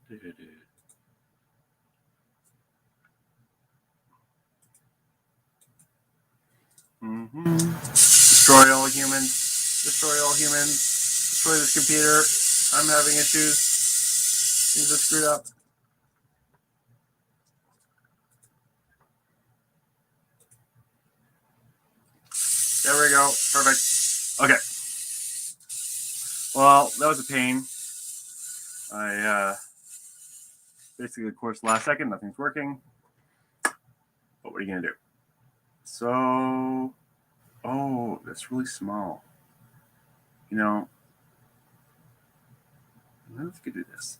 Destroy all humans. Destroy all humans. Destroy this computer. I'm having issues. Things are screwed up. There we go. Perfect. Okay. Well, that was a pain. I basically, of course, last second, nothing's working. But what are you going to do? So, oh, that's really small. You know, I don't know if I could do this.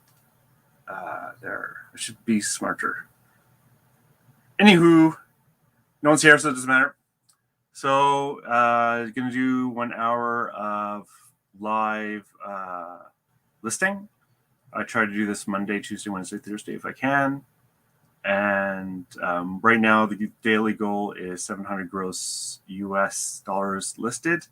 There. I should be smarter. Anywho, no one's here, so it doesn't matter. So, going to do 1 hour of live listing. I try to do this Monday, Tuesday, Wednesday, Thursday if I can. And right now, the daily goal is 700 gross US dollars listed.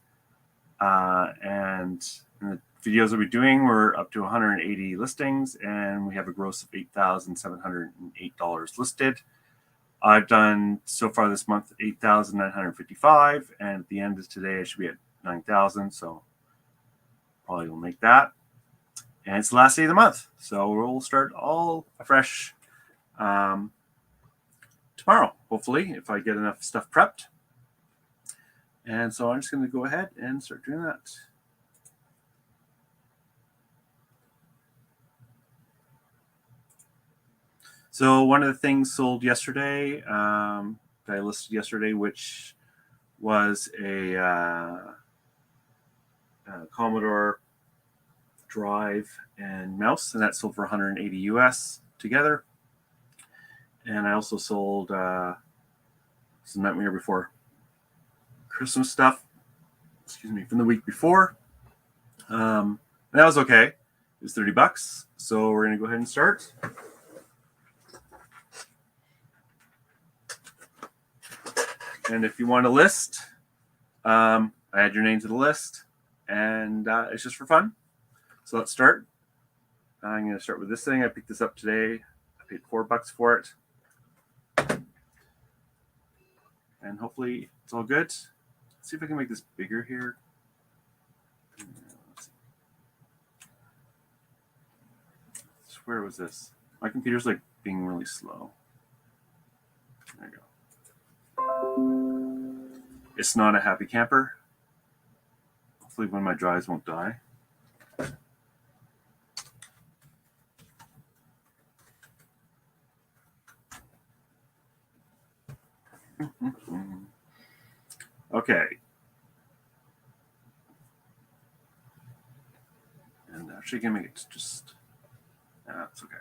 And in the videos that we're doing, we're up to 180 listings, and we have a gross of $8,708 listed. I've done so far this month 8,955, and at the end of today, I should be at 9,000. So probably will make that. And it's the last day of the month, so we'll start all afresh tomorrow, hopefully, if I get enough stuff prepped. And so I'm just going to go ahead and start doing that. So one of the things sold yesterday, that I listed yesterday, which was a Commodore drive and mouse, and that sold for 180 US together. And I also sold some Nightmare Before Christmas stuff, from the week before. And that was okay. It was $30. So we're going to go ahead and start. And if you want a list, I add your name to the list, and it's just for fun. So let's start. I'm going to start with this thing. I picked this up today. I paid $4 for it. And hopefully it's all good. Let's see if I can make this bigger here. Where was this? My computer's like being really slow. There you go. It's not a happy camper. Hopefully one of my drives won't die. Okay. And actually gonna make it just, that's okay.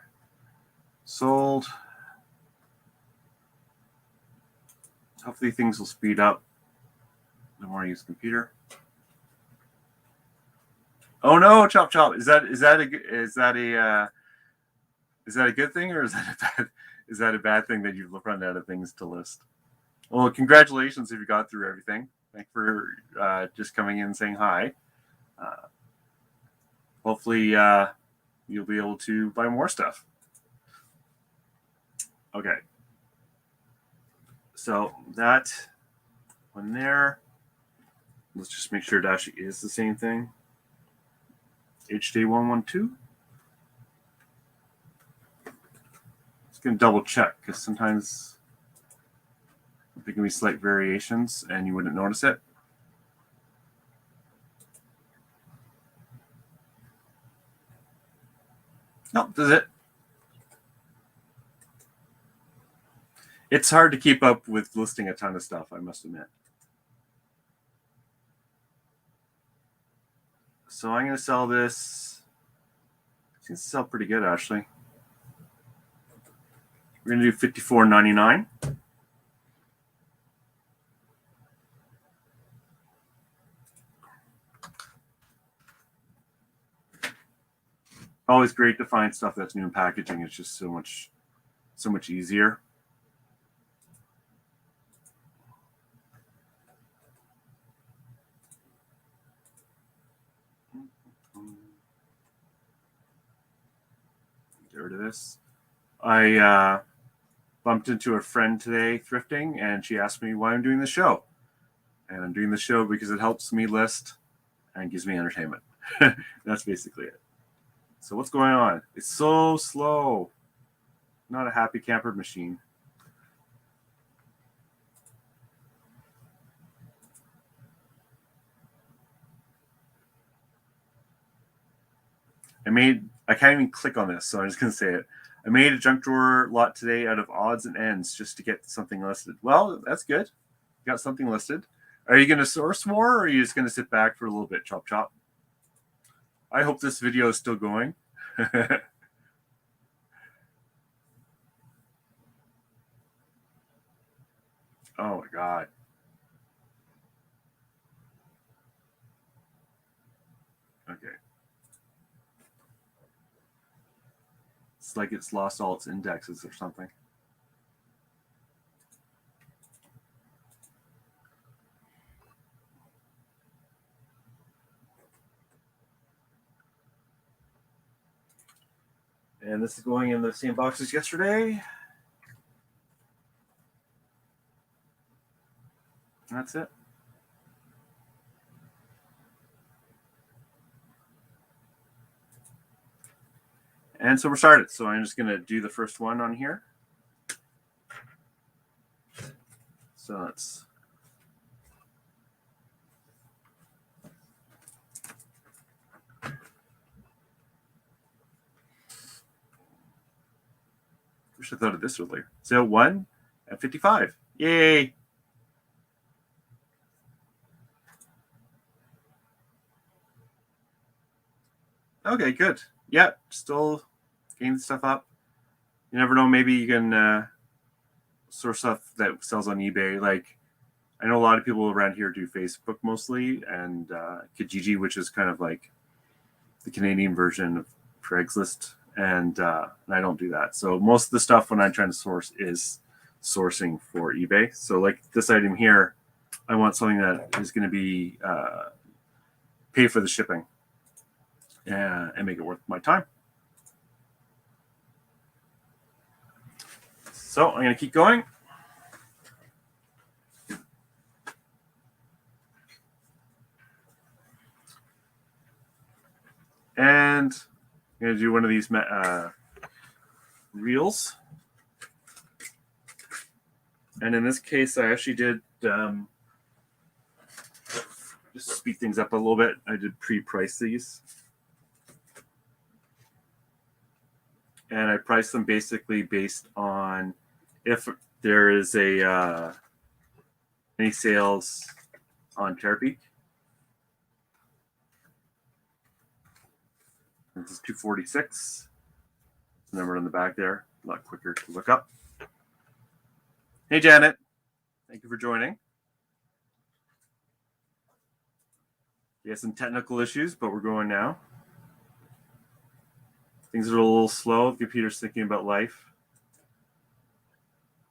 Sold. Hopefully things will speed up the more I use the computer. Oh no, ChopChop. Is that a good thing, or is that a bad thing that you've run out of things to list? Well, congratulations if you got through everything. Thanks for just coming in and saying hi. Hopefully you'll be able to buy more stuff. Okay. So that one there. Let's just make sure it actually is the same thing. HD112. Just going to double check because sometimes there can be slight variations and you wouldn't notice it. Nope, that's it. It's hard to keep up with listing a ton of stuff, I must admit. So I'm going to sell this. It seems to sell pretty good, actually. We're going to do $54.99. Always great to find stuff that's new in packaging. It's just so much easier. There rid of this. I bumped into a friend today thrifting, and she asked me why I'm doing the show. And I'm doing the show because it helps me list and gives me entertainment. That's basically it. So what's going on? It's so slow. Not a happy camper machine. I can't even click on this, so I'm just going to say it. I made a junk drawer lot today out of odds and ends just to get something listed. Well, that's good. You got something listed. Are you going to source more, or are you just going to sit back for a little bit, ChopChop? I hope this video is still going. Oh my God. Okay. It's like it's lost all its indexes or something. And this is going in the same box as yesterday. That's it. And so we're started. So I'm just going to do the first one on here. So let's... Wish I thought of this earlier. Sale 1 at 55. Yay! Okay, good. Yeah, still getting stuff up. You never know. Maybe you can source stuff that sells on eBay. Like, I know a lot of people around here do Facebook mostly, and Kijiji, which is kind of like the Canadian version of Craigslist, and I don't do that. So most of the stuff when I'm trying to source is sourcing for eBay. So like this item here, I want something that is going to be pay for the shipping and make it worth my time. So I'm going to keep going. And I'm going to do one of these reels. And in this case, I actually did just speed things up a little bit. I did pre-price these. And I priced them basically based on if there is any sales on Terapeak. This is 246. The number on the back there, a lot quicker to look up. Hey, Janet. Thank you for joining. We have some technical issues, but we're going now. Things are a little slow. The computer's thinking about life.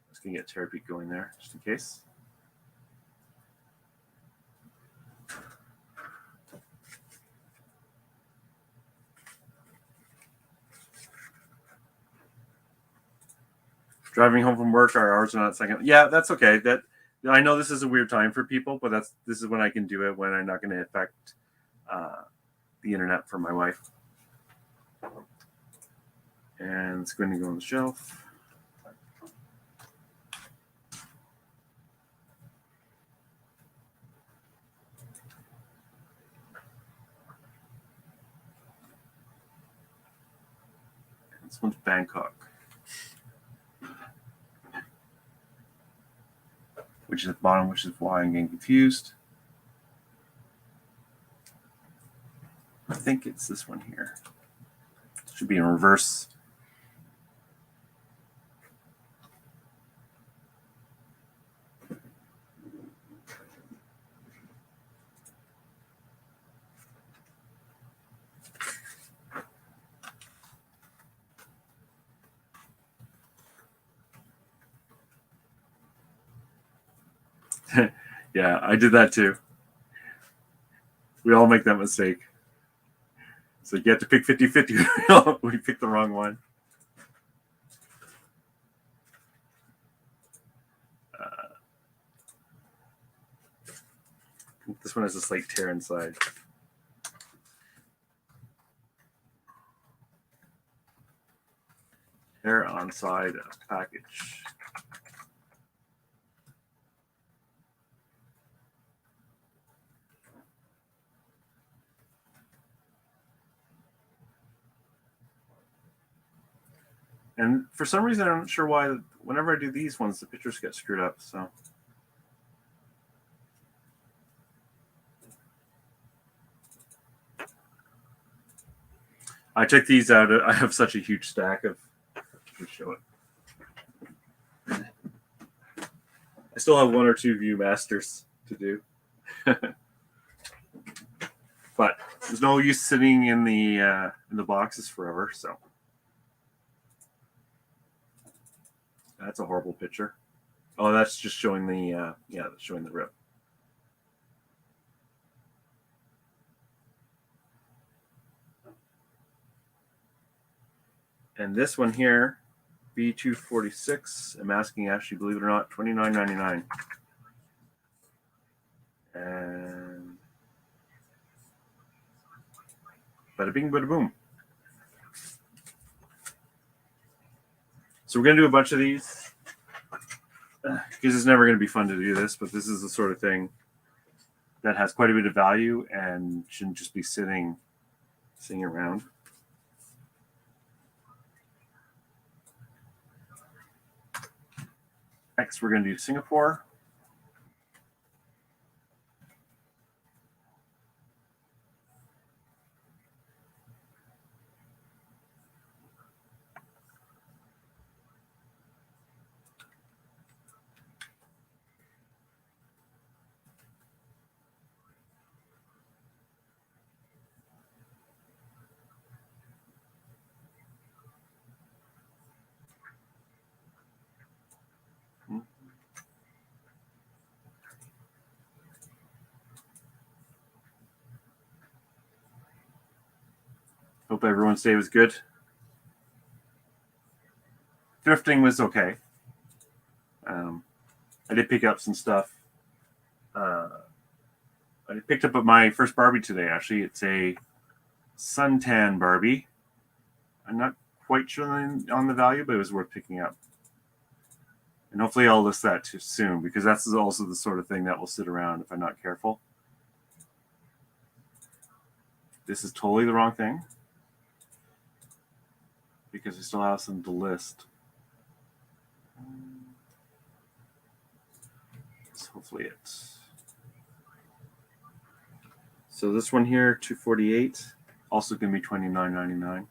Just going to get Terapeak going there, just in case. Driving home from work, our hours are not second. Yeah, that's okay. That I know this is a weird time for people, but this is when I can do it, when I'm not going to affect the internet for my wife. And it's going to go on the shelf. This one's Bangkok, which is at the bottom, which is why I'm getting confused. I think it's this one here. It should be in reverse. Yeah, I did that too. We all make that mistake. So you have to pick 50-50 when you pick the wrong one. This one has a slight tear inside. Tear on side of package. And for some reason, I'm not sure why, whenever I do these ones, the pictures get screwed up. So I checked these out. I have such a huge stack of, let me show it. I still have 1 or 2 Viewmasters to do. But there's no use sitting in the boxes forever, so. That's a horrible picture. Oh, that's just showing the that's showing the rip. And this one here, B246, I'm asking actually, believe it or not, $29.99. And bada bing, bada boom. So we're going to do a bunch of these because it's never going to be fun to do this, but this is the sort of thing that has quite a bit of value and shouldn't just be sitting around. Next, we're going to do Singapore. Hope everyone's day was good. Thrifting was okay. I did pick up some stuff. I picked up my first Barbie today, actually. It's a suntan Barbie. I'm not quite sure on the value, but it was worth picking up. And hopefully I'll list that too soon, because that's also the sort of thing that will sit around if I'm not careful. This is totally the wrong thing, because I still have some to list. So hopefully it's. So this one here, $248, also going to be $29.99.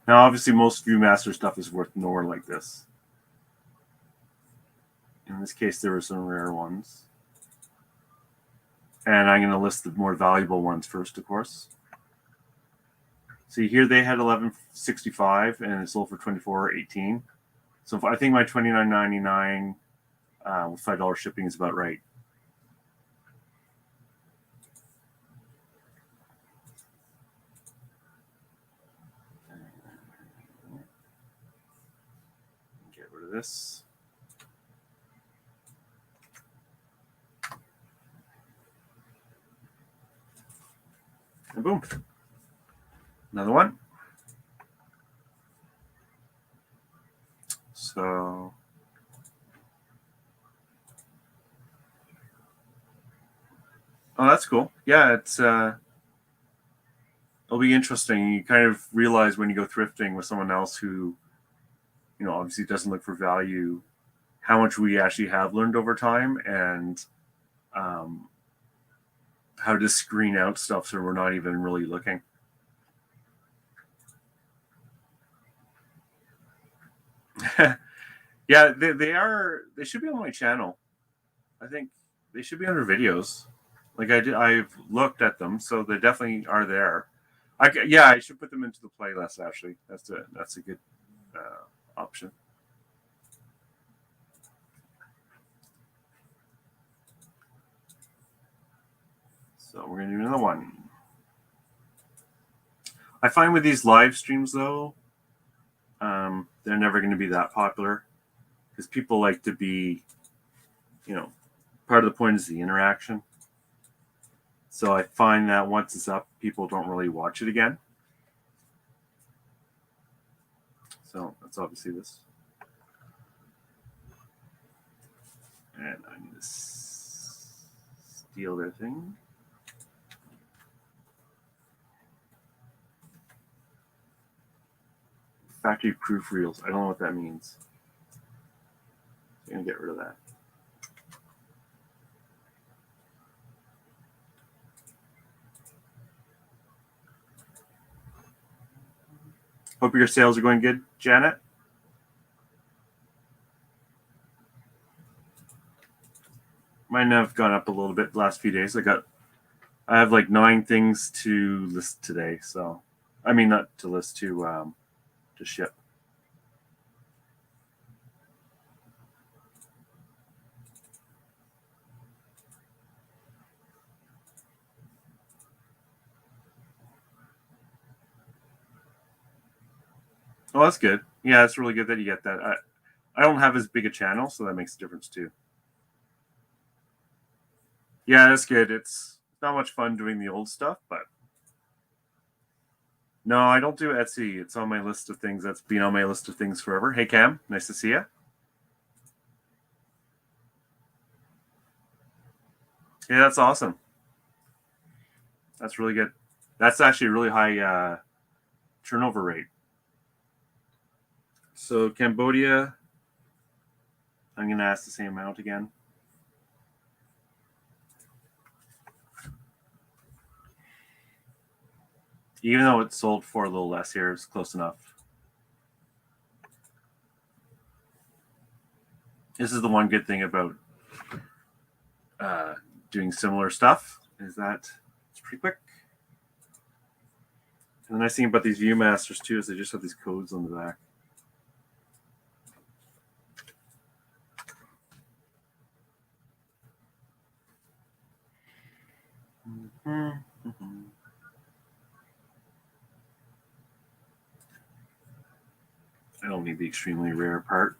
Now, obviously, most Viewmaster stuff is worth more like this. In this case, there were some rare ones. And I'm going to list the more valuable ones first, of course. See, here they had $11.65 and it sold for $24.18. So I think my $29.99 with $5 shipping is about right. Get rid of this. And boom. Another one. So oh, that's cool. Yeah, it's it'll be interesting. You kind of realize when you go thrifting with someone else who, obviously doesn't look for value, how much we actually have learned over time, and how to screen out stuff so we're not even really looking. Yeah, they should be on my channel. I think they should be under videos. Like I've looked at them, so they definitely are there. I should put them into the playlist. Actually, that's a good option. So we're gonna do another one. I find with these live streams though, they're never going to be that popular. because people like to be, part of the point is the interaction. So I find that once it's up, people don't really watch it again. So that's obviously this. And I need to steal their thing. Factory proof reels. I don't know what that means. I'm going to get rid of that. Hope your sales are going good, Janet. Mine have gone up a little bit the last few days. I have like 9 things to list today. So, I mean, not to list, to ship. Oh, that's good. Yeah, it's really good that you get that. I don't have as big a channel, so that makes a difference too. Yeah, that's good. It's not much fun doing the old stuff, but no, I don't do Etsy. It's on my list of things. That's been on my list of things forever. Hey, Cam, nice to see you. Yeah, that's awesome. That's really good. That's actually a really high turnover rate. So Cambodia, I'm going to ask the same amount again. Even though it's sold for a little less here, it's close enough. This is the one good thing about doing similar stuff, is that it's pretty quick. And the nice thing about these Viewmasters too is they just have these codes on the back. Mm-hmm. I don't need the extremely rare part.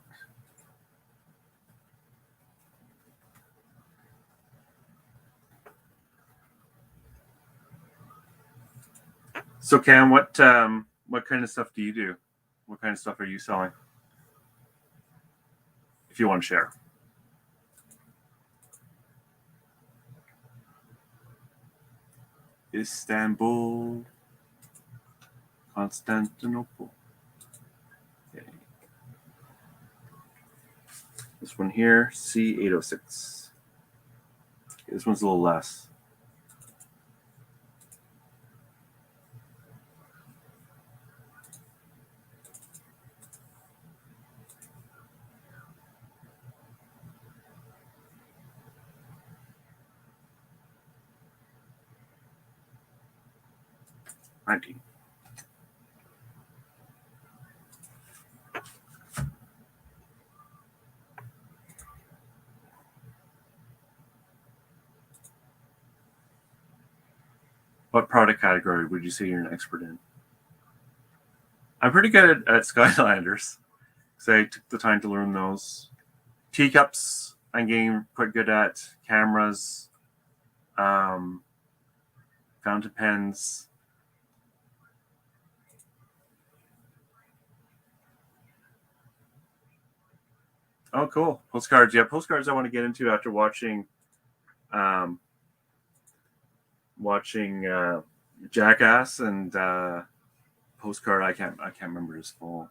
So Cam, what kind of stuff do you do? What kind of stuff are you selling? If you want to share. Istanbul, Constantinople. Okay. This one here, C806. Okay, this one's a little less. $19. What product category would you say you're an expert in? I'm pretty good at Skylanders, because I took the time to learn those. Teacups, I'm getting quite good at. Cameras, fountain pens. Oh, cool. Postcards. Yeah, postcards I want to get into after watching Jackass and Postcard. I can't remember his full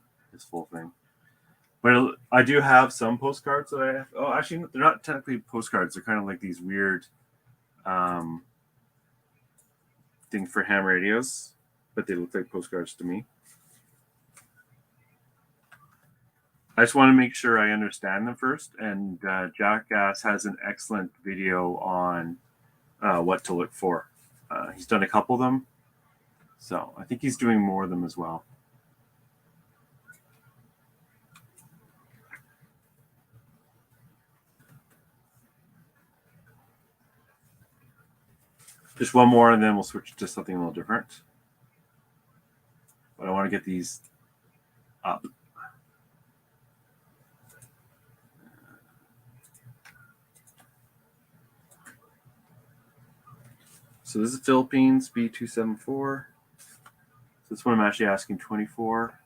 thing. But I do have some postcards that I have. Oh, actually, they're not technically postcards. They're kind of like these weird things for ham radios, but they look like postcards to me. I just want to make sure I understand them first. And Jackass has an excellent video on what to look for. He's done a couple of them, so I think he's doing more of them as well. Just one more, and then we'll switch to something a little different. But I want to get these up. So this is Philippines B274. This one I'm actually asking 24.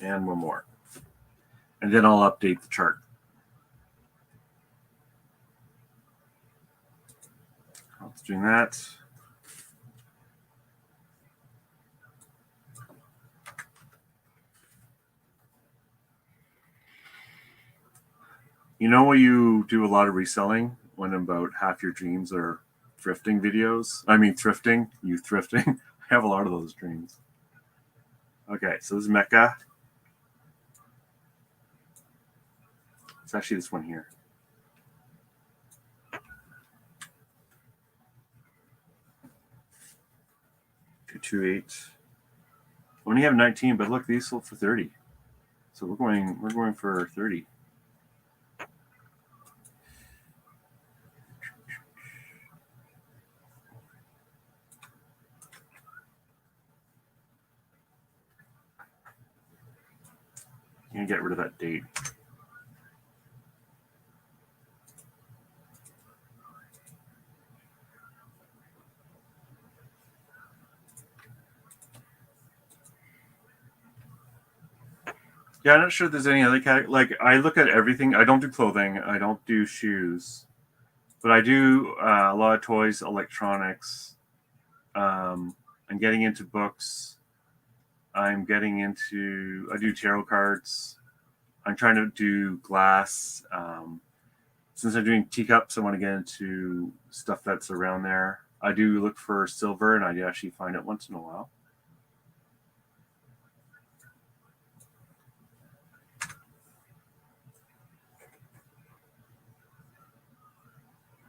And one more. And then I'll update the chart. I was doing that. You know when you do a lot of reselling when about half your dreams are thrifting videos? I mean thrifting, you thrifting. I have a lot of those dreams. Okay, so this is Mecca. It's actually this one here. 228. I only have 19, but look, these sold for 30. So we're going for 30. I'm gonna get rid of that date. Yeah, I'm not sure if there's any other category. Like, I look at everything. I don't do clothing. I don't do shoes. But I do a lot of toys, electronics. I'm getting into books. I do tarot cards. I'm trying to do glass. Since I'm doing teacups, I want to get into stuff that's around there. I do look for silver, and I do actually find it once in a while.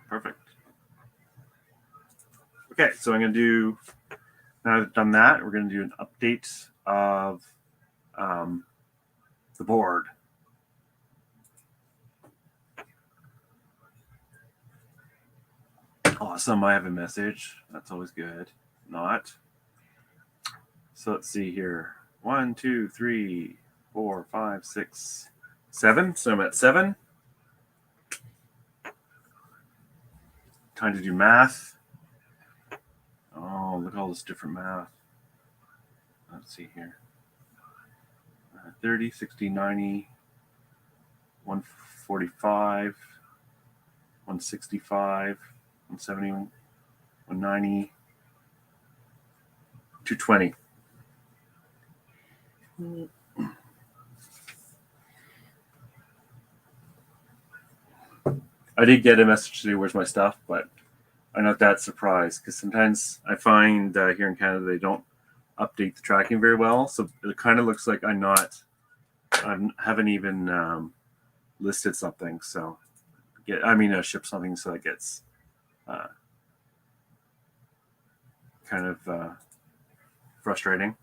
Perfect. Okay, so I'm going to do, now that I've done that, we're going to do an update of the board. Awesome, I have a message. That's always good. Not. So let's see here. 1, 2, 3, 4, 5, 6, 7. So I'm at 7. Time to do math. Oh, look at all this different math. Let's see here. 30, 60, 90, 145, 165, 170, 190, 220. I did get a message today, where's my stuff, but I'm not that surprised because sometimes I find here in Canada they don't update the tracking very well. So it kind of looks like I haven't even listed something. So ship something so it gets kind of frustrating.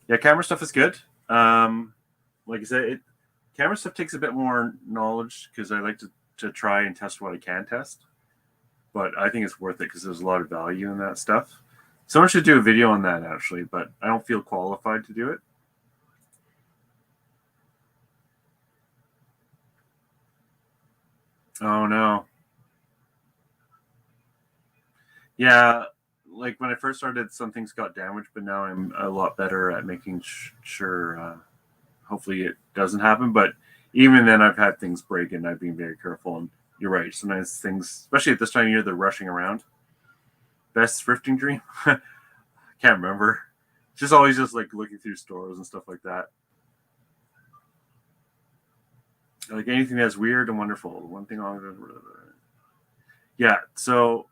Yeah, camera stuff is good. Like I said, camera stuff takes a bit more knowledge because I like to try and test what I can test. But I think it's worth it because there's a lot of value in that stuff. Someone should do a video on that, actually, but I don't feel qualified to do it. Oh, no. Yeah, like when I first started, some things got damaged, but now I'm a lot better at making sure, hopefully it doesn't happen. But even then, I've had things break, and I've been very careful. And you're right. Sometimes things, especially at this time of year, they're rushing around. Best thrifting dream? Can't remember. Just always just like looking through stores and stuff like that. Like anything that's weird and wonderful. One thing on. Yeah. So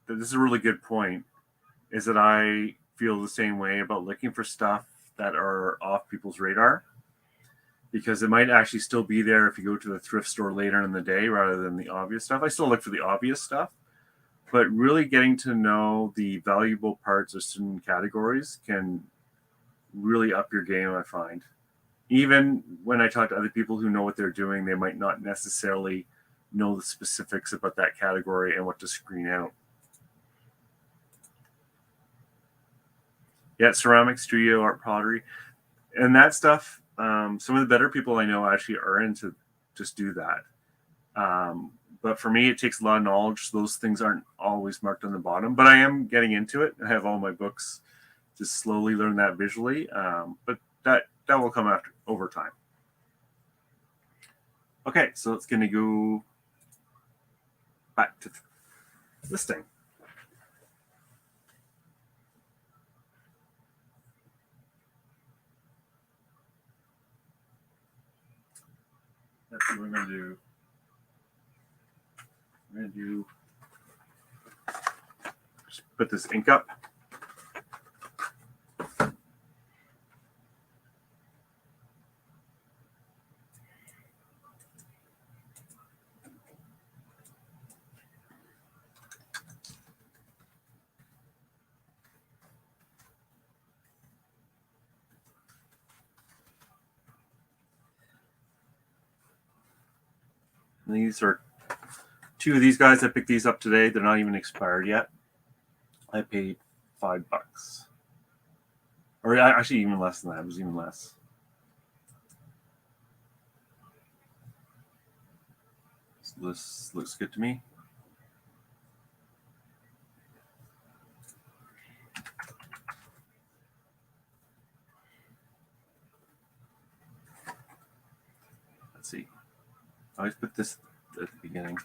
this is a really good point. Is that I feel the same way about looking for stuff that are off people's radar, because it might actually still be there if you go to the thrift store later in the day rather than the obvious stuff. I still look for the obvious stuff, but really getting to know the valuable parts of certain categories can really up your game, I find. Even when I talk to other people who know what they're doing, they might not necessarily know the specifics about that category and what to screen out. Yeah, ceramics, studio art, pottery, and that stuff. Some of the better people I know actually are into just do that. But for me, it takes a lot of knowledge. Those things aren't always marked on the bottom, but I am getting into it. I have all my books to slowly learn that visually, but that will come after over time. Okay, so it's going to go back to listing. That's what we're going to do. We're going to do just put this ink up. And these are two of these guys. I picked these up today. They're not even expired yet. I paid $5. Or actually even less than that. It was even less. This looks good to me. Let's see. I always put this at the beginning.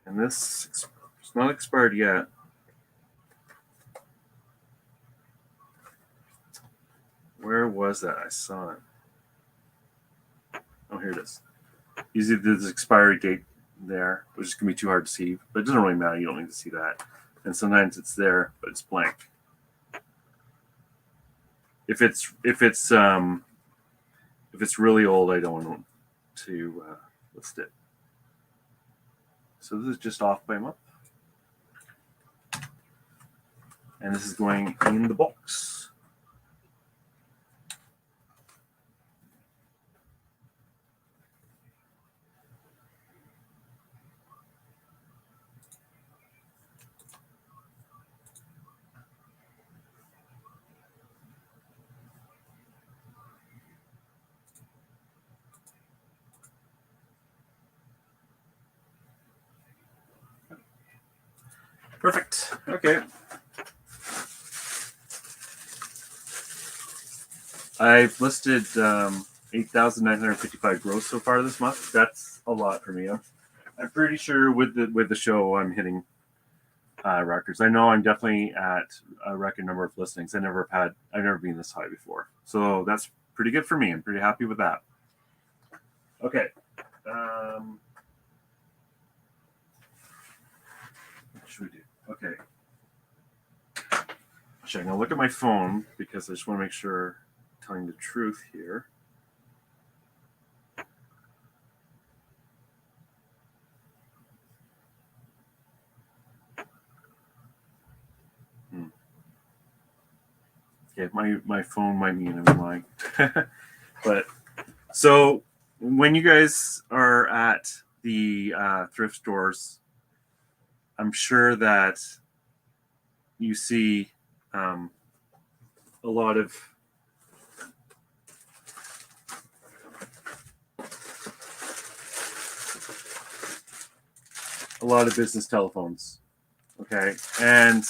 And this is not expired yet. Where was that? I saw it. Oh, here it is. Usually there's expiry date there, which is going to be too hard to see, but it doesn't really matter. You don't need to see that. And sometimes it's there, but it's blank. If it's really old, I don't want to list it. So this is just off by a month. And this is going in the box. Perfect. Okay. I've listed 8,955 gross so far this month. That's a lot for me. I'm pretty sure with the show I'm hitting records. I know I'm definitely at a record number of listings. I've never been this high before. So that's pretty good for me. I'm pretty happy with that. Okay. What should we do? Okay. Actually, I'm going to look at my phone because I just want to make sure I'm telling the truth here. Okay, my phone might be in line. But so when you guys are at the thrift stores, I'm sure that you see a lot of business telephones. Okay, and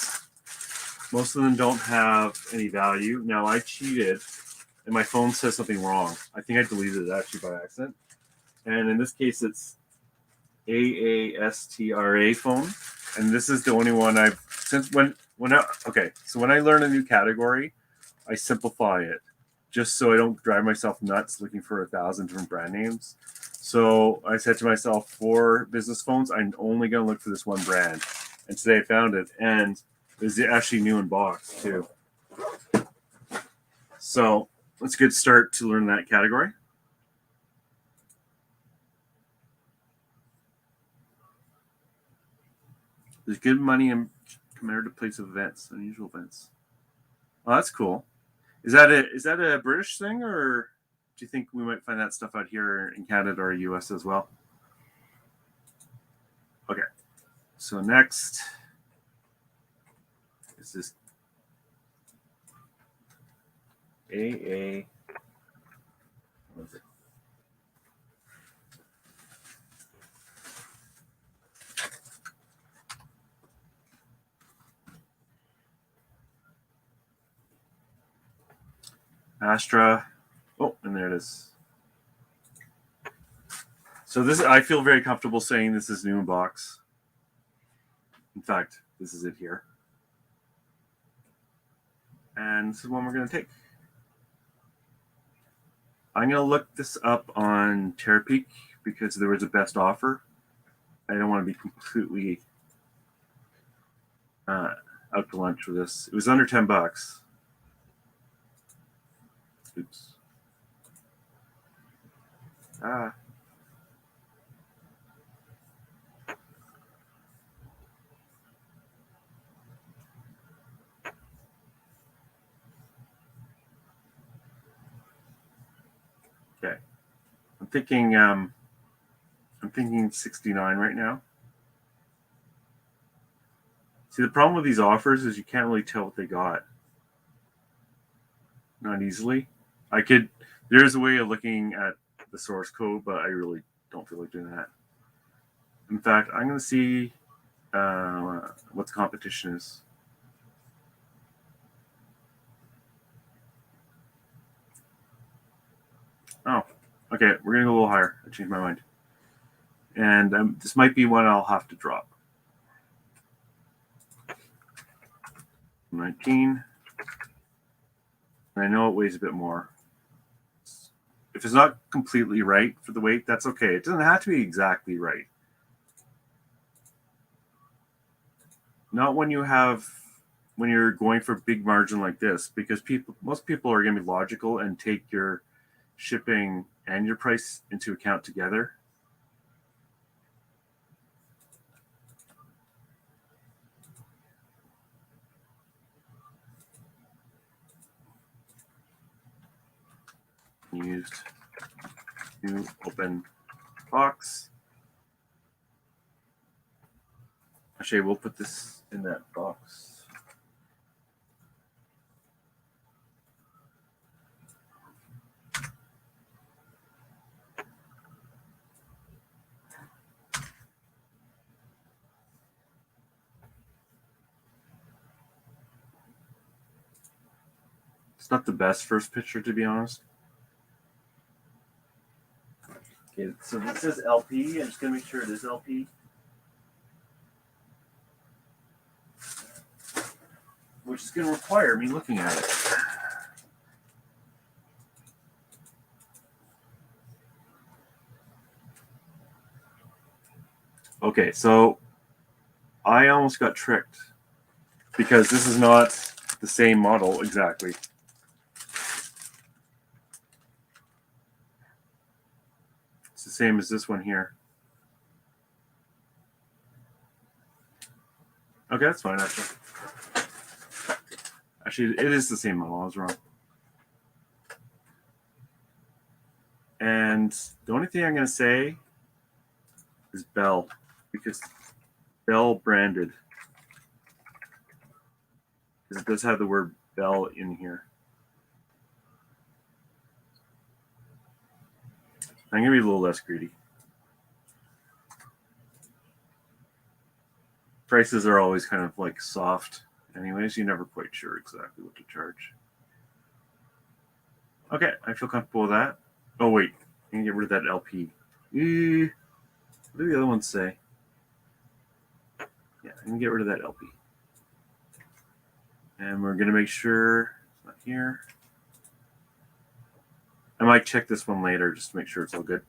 most of them don't have any value. Now I cheated, and my phone says something wrong. I think I deleted it actually by accident. And in this case, it's AASTRA phone, and this is the only one I've since when I learn a new category, I simplify it just so I don't drive myself nuts looking for 1,000 different brand names. So I said to myself, for business phones, I'm only going to look for this one brand. And today I found it, and it's actually new in box too. So it's a good start to learn that category. There's good money in commemorative place of events, unusual events. Oh, that's cool. Is that a British thing, or do you think we might find that stuff out here in Canada or US as well? Okay. So next is this AA. What is it? Astra. Oh, and there it is. So this, I feel very comfortable saying this is new in box. In fact, this is it here. And this is one we're going to take. I'm going to look this up on Terapeak because there was a best offer. I don't want to be completely out to lunch with this. It was under $10. Oops. Ah. Okay. I'm thinking 69 right now. See, the problem with these offers is you can't really tell what they got. Not easily. There's a way of looking at the source code, but I really don't feel like doing that. In fact, I'm going to see what the competition is. Oh, okay. We're going to go a little higher. I changed my mind. And this might be one I'll have to drop. 19. And I know it weighs a bit more. If it's not completely right for the weight, that's okay. It doesn't have to be exactly right. Not when you're going for a big margin like this, because most people are going to be logical and take your shipping and your price into account together. Used new open box. Actually, we'll put this in that box. It's not the best first picture, to be honest. Okay, so this is LP. I'm just going to make sure it is LP. Which is going to require me looking at it. Okay, so I almost got tricked because this is not the same model exactly. It's the same as this one here. Okay, that's fine, actually. Actually, it is the same model. I was wrong. And the only thing I'm going to say is Bell, because Bell branded. Because it does have the word Bell in here. I'm going to be a little less greedy. Prices are always kind of like soft. Anyways, you're never quite sure exactly what to charge. Okay, I feel comfortable with that. Oh, wait. I can get rid of that LP. What do the other ones say? Yeah, I can get rid of that LP. And we're going to make sure it's not here. I might check this one later just to make sure it's all good.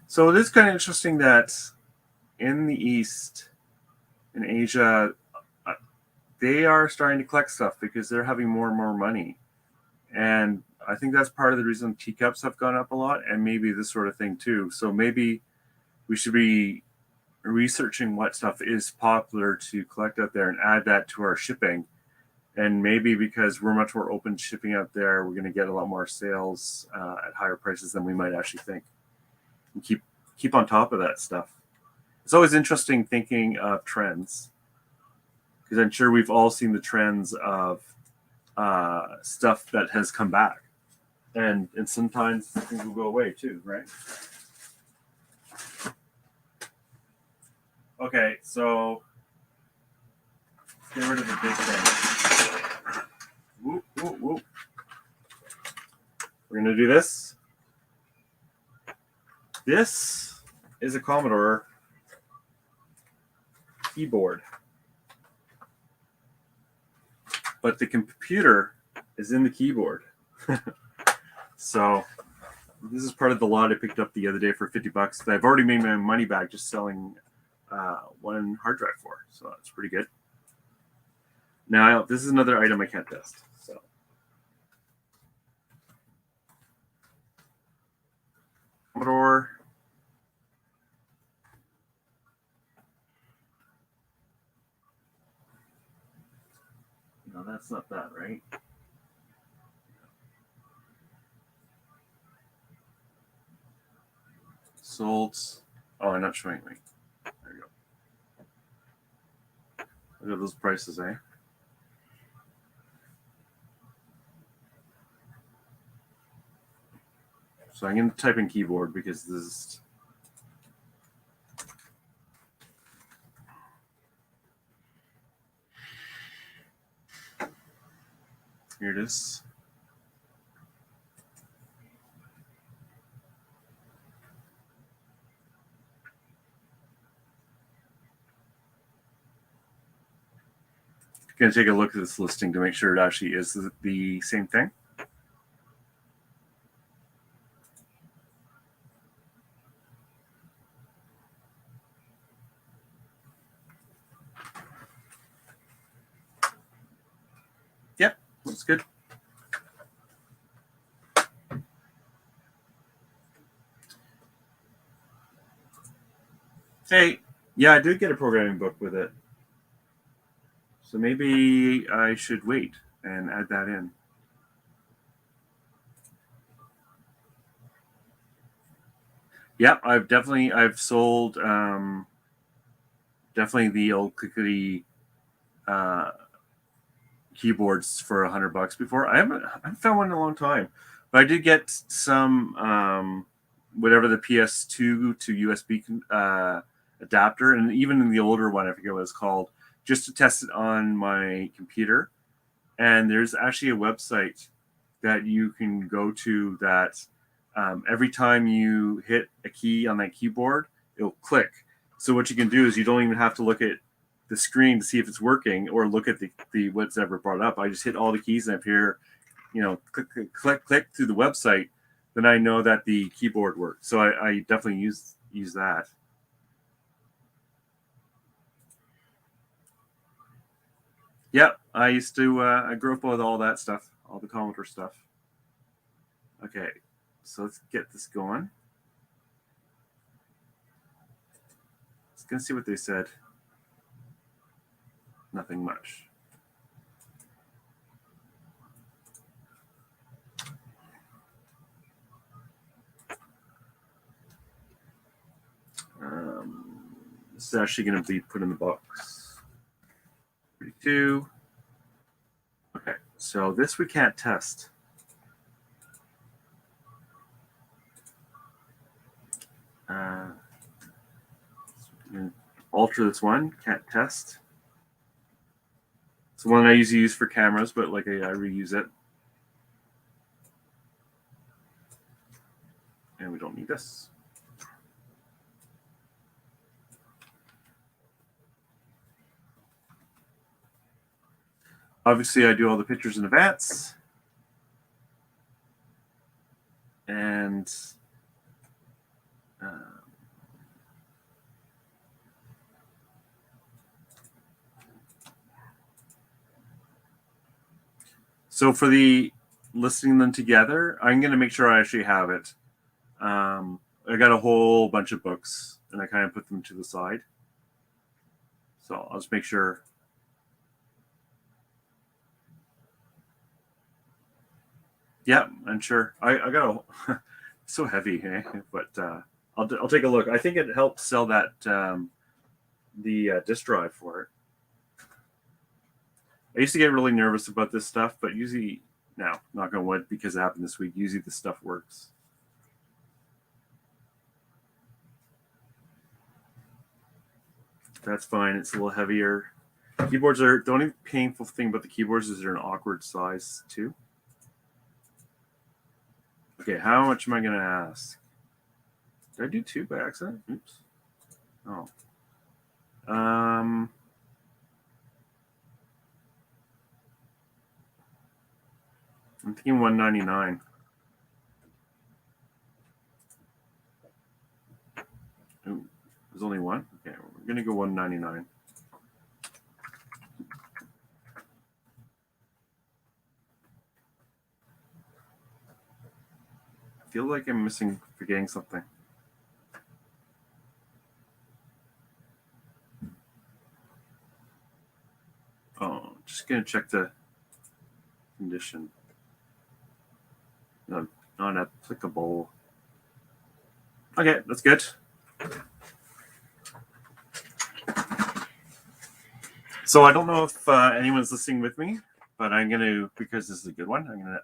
So it is kind of interesting that in the East, in Asia, they are starting to collect stuff because they're having more and more money. And I think that's part of the reason teacups have gone up a lot, and maybe this sort of thing too. So maybe we should be researching what stuff is popular to collect out there and add that to our shipping. And maybe because we're much more open to shipping out there, we're going to get a lot more sales at higher prices than we might actually think. And keep on top of that stuff. It's always interesting thinking of trends, because I'm sure we've all seen the trends of stuff that has come back, and sometimes things will go away too, right? Okay, so get rid of the big thing. Whoop, whoop, whoop. We're gonna do this. This is a Commodore keyboard, but the computer is in the keyboard. So this is part of the lot I picked up the other day for $50 that I've already made my money back just selling one hard drive for. So that's pretty good. Now, this is another item I can't test. So Commodore. No, that's not that, right? Sold. Oh, I'm not showing me. There you go. Look at those prices, eh? So I'm going to type in keyboard because this is... Here it is. Going to take a look at this listing to make sure it actually is the same thing. Yep, looks good. Hey, yeah, I did get a programming book with it. So maybe I should wait and add that in. Yep, I've sold definitely the old clickety keyboards for $100 before. I haven't found one in a long time, but I did get some whatever the PS2 to USB adapter, and even in the older one, I forget what it's called, just to test it on my computer. And there's actually a website that you can go to that every time you hit a key on that keyboard, it'll click. So what you can do is you don't even have to look at the screen to see if it's working or look at the what's ever brought up. I just hit all the keys and if here, click through the website, then I know that the keyboard works. So I definitely use that. Yep, I used to I grew up with all that stuff, all the Commodore stuff. Okay, so let's get this going. Let's go see what they said. Nothing much. This is actually going to be put in the box. 32. Okay, so this we can't test. Alter this one, can't test. It's the one I usually use for cameras, but like I reuse it. And we don't need this. Obviously, I do all the pictures in advance. And So for the listing them together, I'm going to make sure I actually have it. I got a whole bunch of books, and I kind of put them to the side. So I'll just make sure. Yeah, I'm sure. I got a so heavy, eh? But I'll take a look. I think it helps sell that the disk drive for it. I used to get really nervous about this stuff, but usually now, knock on wood, because it happened this week, usually this stuff works. That's fine. It's a little heavier. Keyboards are the only painful thing about the keyboards is they're an awkward size too. Okay, how much am I going to ask? Did I do 2 by accident? Oops. Oh. I'm thinking $199. Ooh, there's only one? Okay, we're going to go $199. I feel like I'm forgetting something. Oh, just going to check the condition. No, not applicable. Okay, that's good. So I don't know if anyone's listening with me, but I'm going to, because this is a good one, I'm going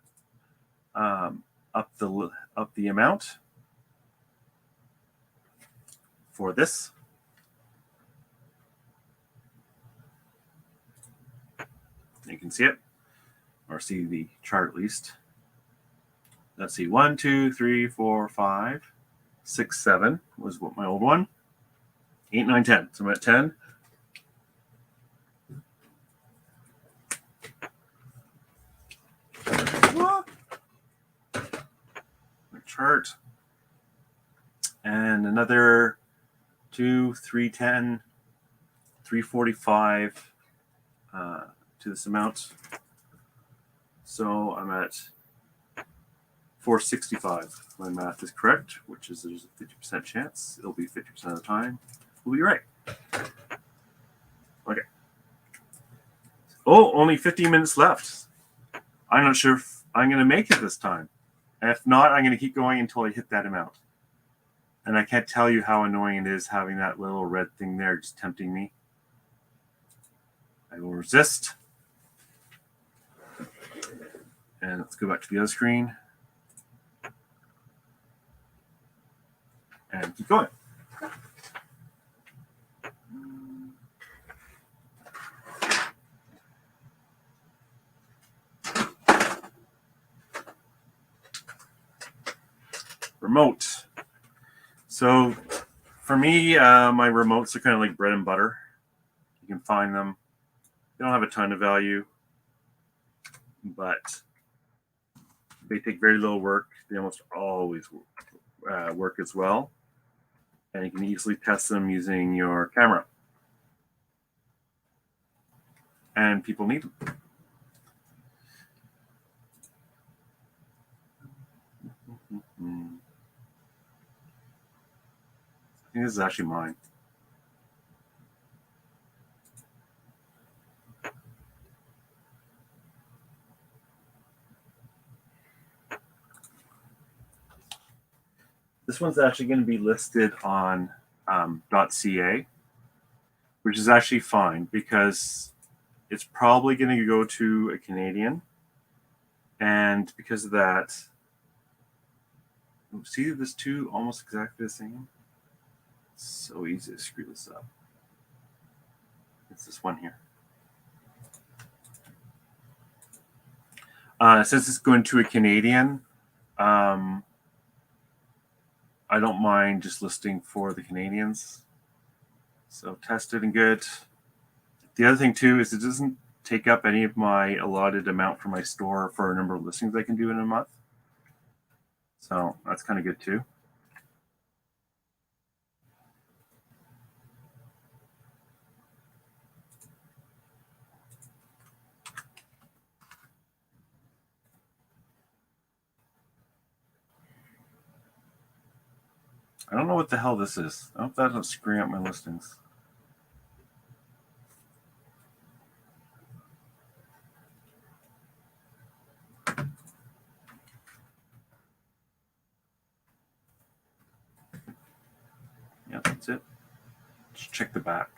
to up the amount for this. You can see it, or see the chart at least. Let's see, 1, 2, 3, 4, 5, 6, 7 was what my old one. 8, 9, 10. So I'm at 10. What? The chart. And another 2, 3, 10, 345 to this amount. So I'm at 465. My math is correct, which is there's a 50% chance it'll be 50% of the time. We'll be right. Okay. Oh, only 15 minutes left. I'm not sure if I'm going to make it this time. If not, I'm going to keep going until I hit that amount. And I can't tell you how annoying it is having that little red thing there just tempting me. I will resist. And let's go back to the other screen. And keep going. Remote. So for me, my remotes are kind of like bread and butter. You can find them. They don't have a ton of value, but they take very little work. They almost always work as well. And you can easily test them using your camera. And people need them. I think this is actually mine. This one's actually going to be listed on .ca, which is actually fine because it's probably going to go to a Canadian. And because of that, see this two almost exactly the same? It's so easy to screw this up. It's this one here. Since it's going to a Canadian, I don't mind just listing for the Canadians. So tested and good. The other thing too is it doesn't take up any of my allotted amount for my store for a number of listings I can do in a month. So that's kind of good too. I don't know what the hell this is. I hope that doesn't screw up my listings. Yeah, that's it. Just check the back.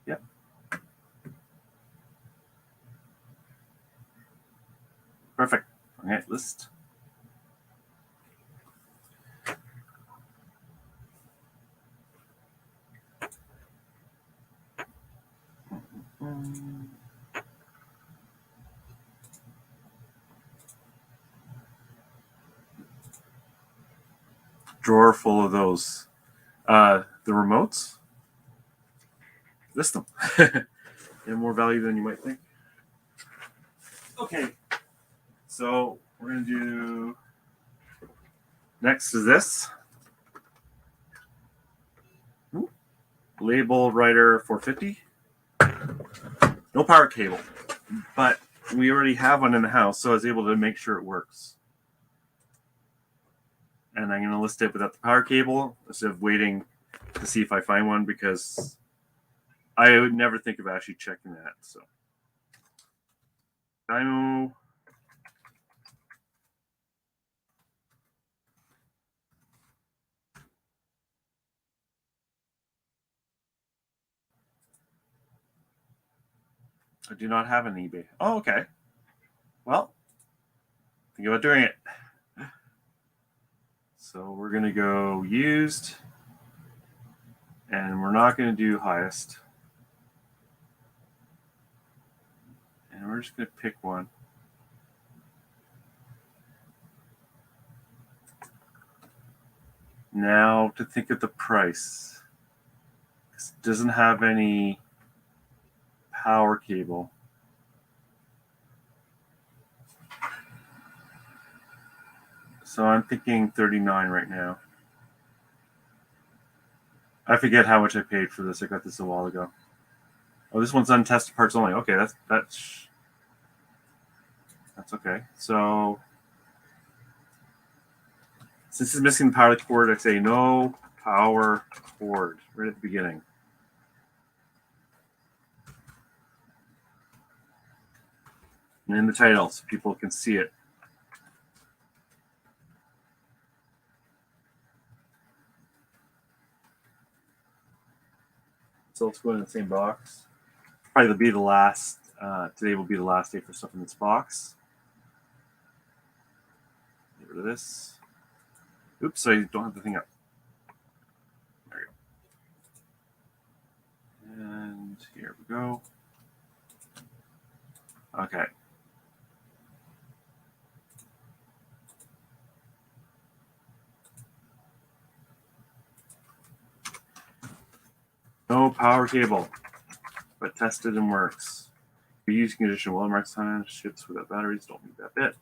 Yep. Perfect. Okay, list. Drawer full of those. The remotes. List them. They have more value than you might think. Okay. So we're going to do... Next is this. Label writer 450. No power cable. But we already have one in the house, so I was able to make sure it works. And I'm going to list it without the power cable instead of waiting to see if I find one, because I would never think of actually checking that. So I do not have an eBay. Oh, okay. Well, think about doing it. So we're going to go used, and we're not going to do highest. And we're just going to pick one. Now to think of the price. This doesn't have any power cable. So I'm thinking 39 right now. I forget how much I paid for this. I got this a while ago. Oh, this one's untested parts only. Okay, that's okay. So since it's missing the power cord, I say no power cord right at the beginning. And in the title, so people can see it. So let's go in the same box. Probably be the last. Today will be the last day for stuff in this box. Get rid of this. Oops, I don't have the thing up. There we go. And here we go. Okay. No power cable, but tested and works. We use condition watermark sign, ships without batteries, don't need that bit.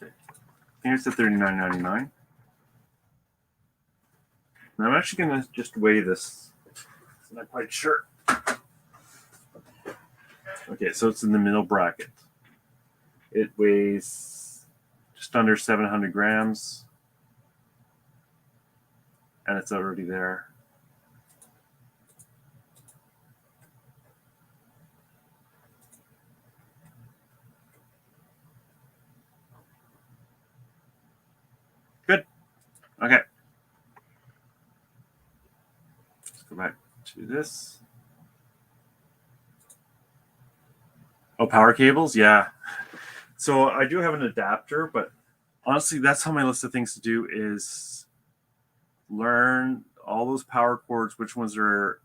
Okay. Here's the $39.99. And I'm actually going to just weigh this. I'm not quite sure. Okay, so it's in the middle bracket. It weighs just under 700 grams. And it's already there. Good. Okay. Let's go back to this. Oh, power cables? Yeah. So I do have an adapter, but honestly, that's how my list of things to do is learn all those power cords, which ones are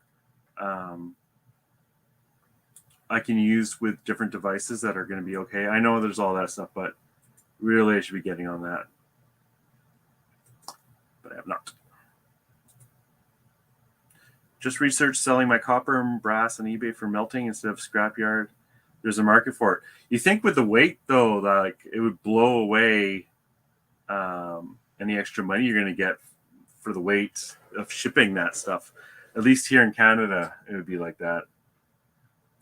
I can use with different devices that are going to be okay. I know there's all that stuff, but really I should be getting on that. But I have not. Just researched selling my copper and brass on eBay for melting instead of scrapyard. There's a market for it. You think with the weight, though, that like it would blow away any extra money you're going to get for the weight of shipping that stuff. At least here in Canada, it would be like that.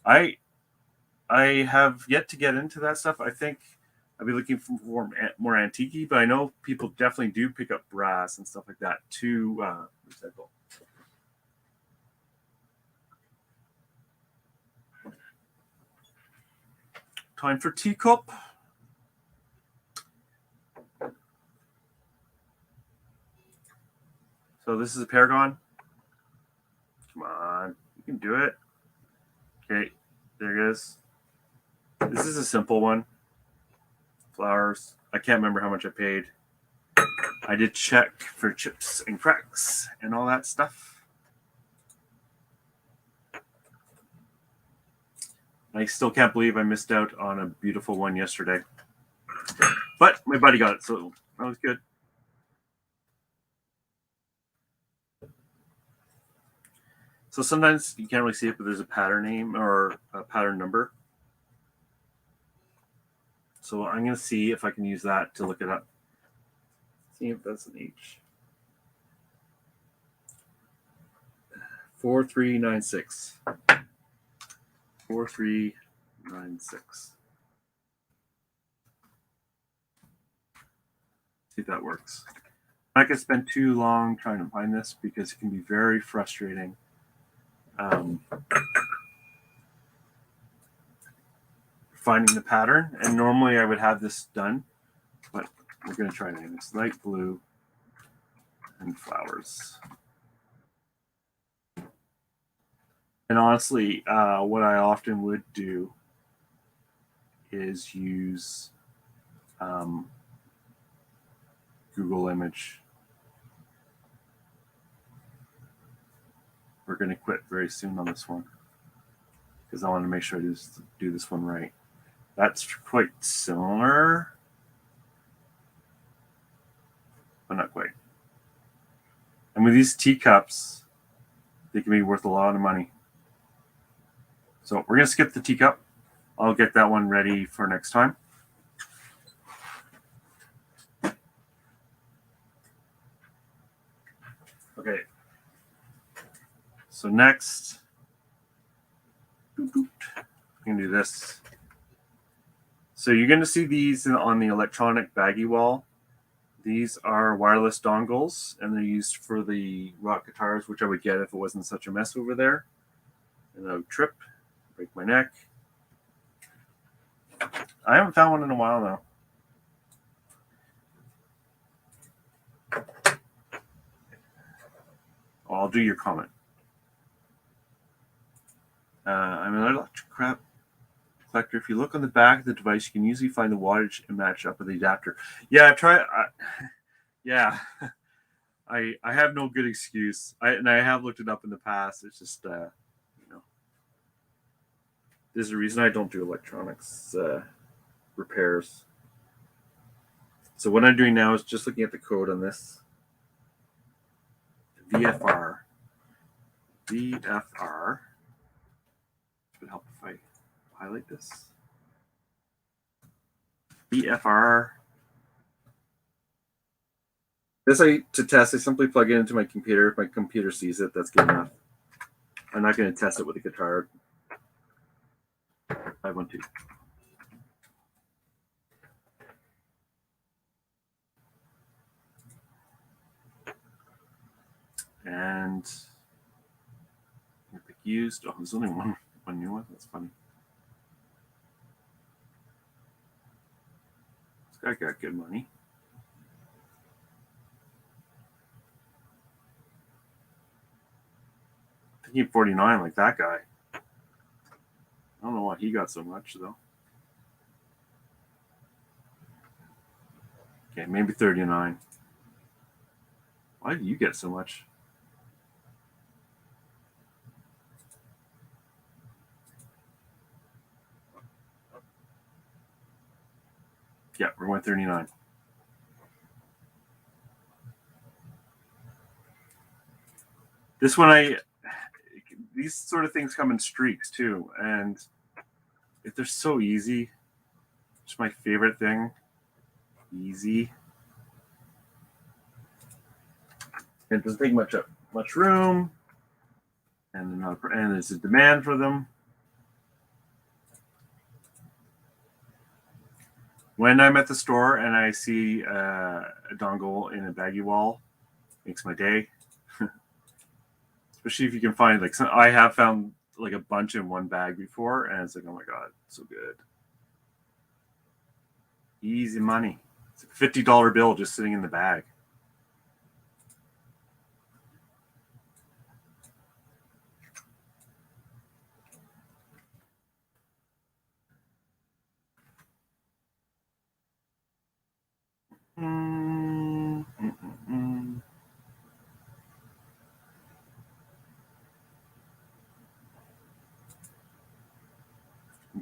I have yet to get into that stuff. I think I'll be looking for more antique, but I know people definitely do pick up brass and stuff like that to recycle. Time for teacup. So this is a Paragon. Come on, you can do it. Okay, there it is. This is a simple one. Flowers. I can't remember how much I paid. I did check for chips and cracks and all that stuff. I still can't believe I missed out on a beautiful one yesterday. But my buddy got it, so that was good. So sometimes you can't really see it, but there's a pattern name or a pattern number. So I'm going to see if I can use that to look it up. See if that's an H. 4396. 4396. See if that works. I'm not going to spend too long trying to find this because it can be very frustrating. Finding the pattern, and normally I would have this done, but we're going to try it anyways. Light blue and flowers. And honestly, what I often would do is use Google Image. We're going to quit very soon on this one because I want to make sure I do this one right. That's quite similar, but not quite. And with these teacups, they can be worth a lot of money. So we're going to skip the teacup. I'll get that one ready for next time. Okay. So next, I'm going to do this. So you're going to see these on the electronic baggie wall. These are wireless dongles, and they're used for the rock guitars, which I would get if it wasn't such a mess over there. And I would trip, break my neck. I haven't found one in a while now. Oh, I'll do your comment. I'm an electric crap collector. If you look on the back of the device, you can usually find the wattage and match up with the adapter. Yeah, yeah. I have no good excuse. I have looked it up in the past. It's just there's a reason I don't do electronics repairs. So what I'm doing now is just looking at the code on this. VFR. It would help if I highlight this. VFR. This to test, I simply plug it into my computer. If my computer sees it, that's good enough. I'm not going to test it with a guitar. 512. And pick used. Oh, there's only one new one. That's funny. This guy got good money. Thinking 49 like that guy. I don't know why he got so much though. Okay, maybe 39. Why did you get so much? Yeah, we're going 39. This one, these sort of things come in streaks too, and if they're so easy, it's my favorite thing. Easy. It doesn't take much room, and there's a demand for them. When I'm at the store and I see a dongle in a baggie wall, makes my day. Especially if you can find I have found like a bunch in one bag before, and it's like, oh my god, so good, easy money. It's a $50 bill just sitting in the bag.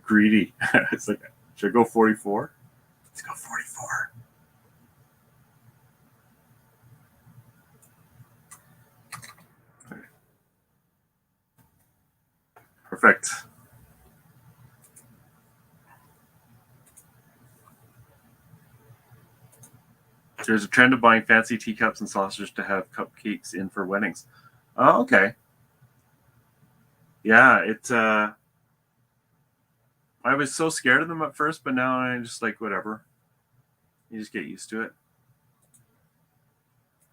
Greedy. It's like, should I go 44? Let's go 44. Perfect. There's a trend of buying fancy teacups and saucers to have cupcakes in for weddings. Oh, okay. Yeah, I was so scared of them at first, but now I'm just like, whatever. You just get used to it.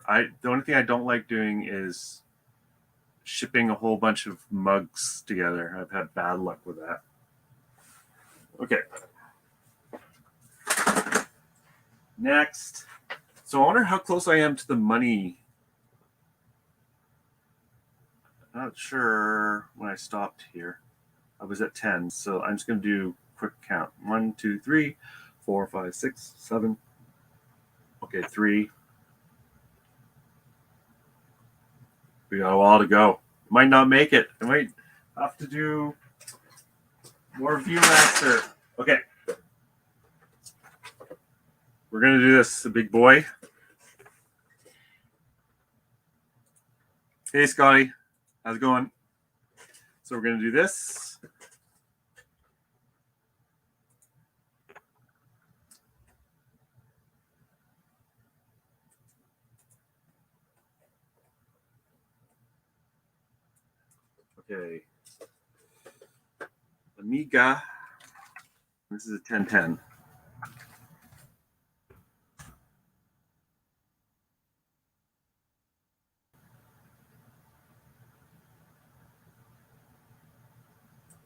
The only thing I don't like doing is shipping a whole bunch of mugs together. I've had bad luck with that. Okay. Next. So I wonder how close I am to the money. Not sure when I stopped here. I was at 10, so I'm just going to do quick count. 1, 2, 3, 4, 5, 6, 7. Okay, 3. We got a while to go. Might not make it. I might have to do more Viewmaster. Okay. We're going to do this, big boy. Hey, Scotty. How's it going? So we're going to do this. Okay. Amiga. This is a 1010.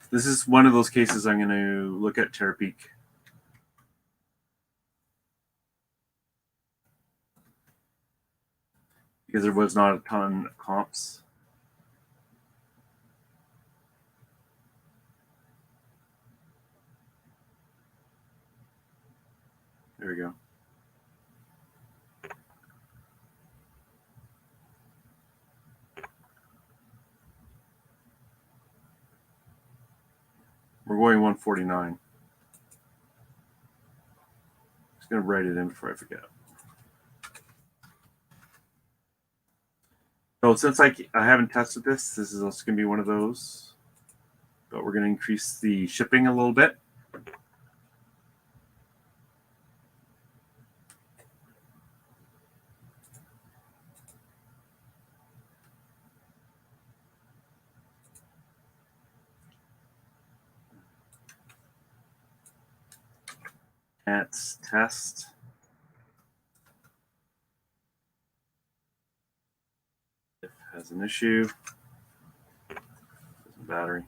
This is one of those cases I'm going to look at Terapeak. Because there was not a ton of comps. There we go. We're going 149. Just going to write it in before I forget. So since I haven't tested this is also going to be one of those. But we're going to increase the shipping a little bit. Let's test. If it has an issue. Battery.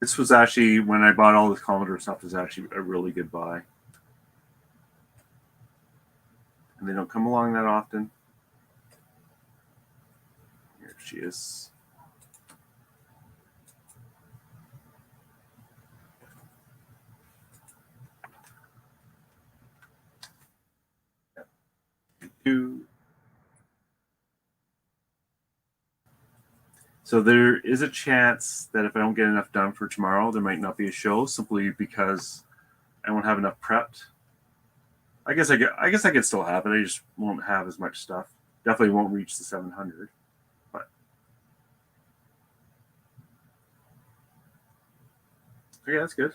This was actually, when I bought all this Commodore stuff, was actually a really good buy. And they don't come along that often. Here she is. So there is a chance that if I don't get enough done for tomorrow, there might not be a show simply because I won't have enough prepped. I guess I could still have it. I just won't have as much stuff. Definitely won't reach the 700. But okay, that's good.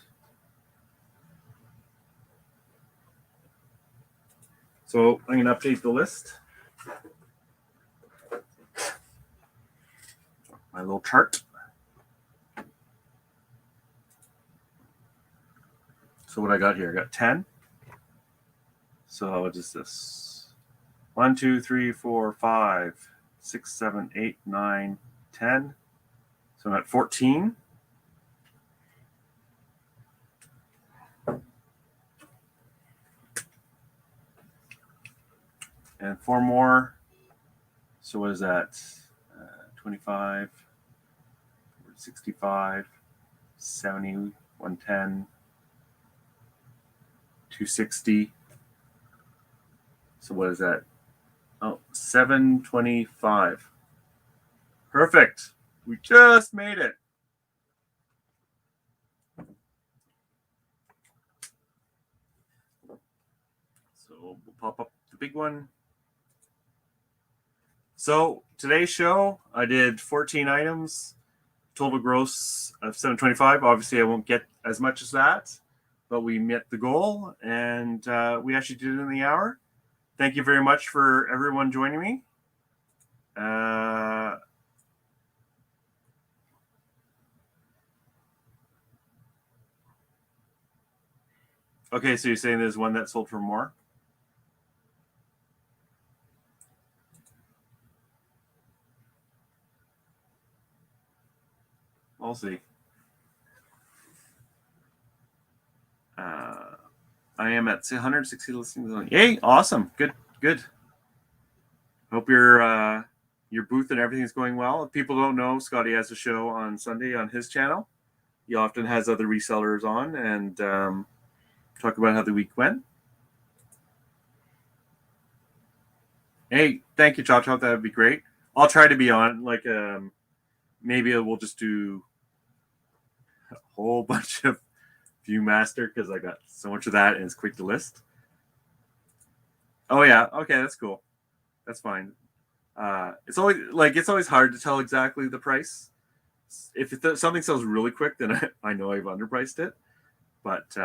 So I'm going to update the list. My little chart. So what I got here, I got 10. So what is this? 1, 2, 3, 4, 5, 6, 7, 8, 9, 10. So I'm at 14. And 4 more. So what is that? 25, 65, 70, 110, 260. So what is that? Oh, 725. Perfect. We just made it. So we'll pop up the big one. So today's show, I did 14 items, total gross of 725. Obviously, I won't get as much as that, but we met the goal, and we actually did it in the hour. Thank you very much for everyone joining me. Okay, so you're saying there's one that sold for more? We'll see. I am at 160 listings. Yay! Awesome. Good. Hope your booth and everything is going well. If people don't know, Scotty has a show on Sunday on his channel. He often has other resellers on and talk about how the week went. Hey, thank you, ChopChop. That would be great. I'll try to be on. Like, maybe we'll just do a whole bunch of Viewmaster because I got so much of that and it's quick to list. Oh yeah, okay, that's cool. That's fine. It's always hard to tell exactly the price. If something sells really quick, then I know I've underpriced it. But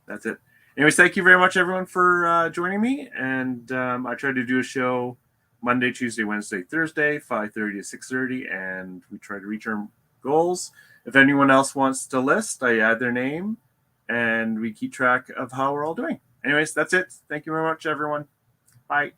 that's it. Anyways, thank you very much, everyone, for joining me. And I try to do a show Monday, Tuesday, Wednesday, Thursday, 5:30 to 6:30, and we try to reach our goals. If anyone else wants to list, I add their name, and we keep track of how we're all doing. Anyways, that's it. Thank you very much, everyone. Bye.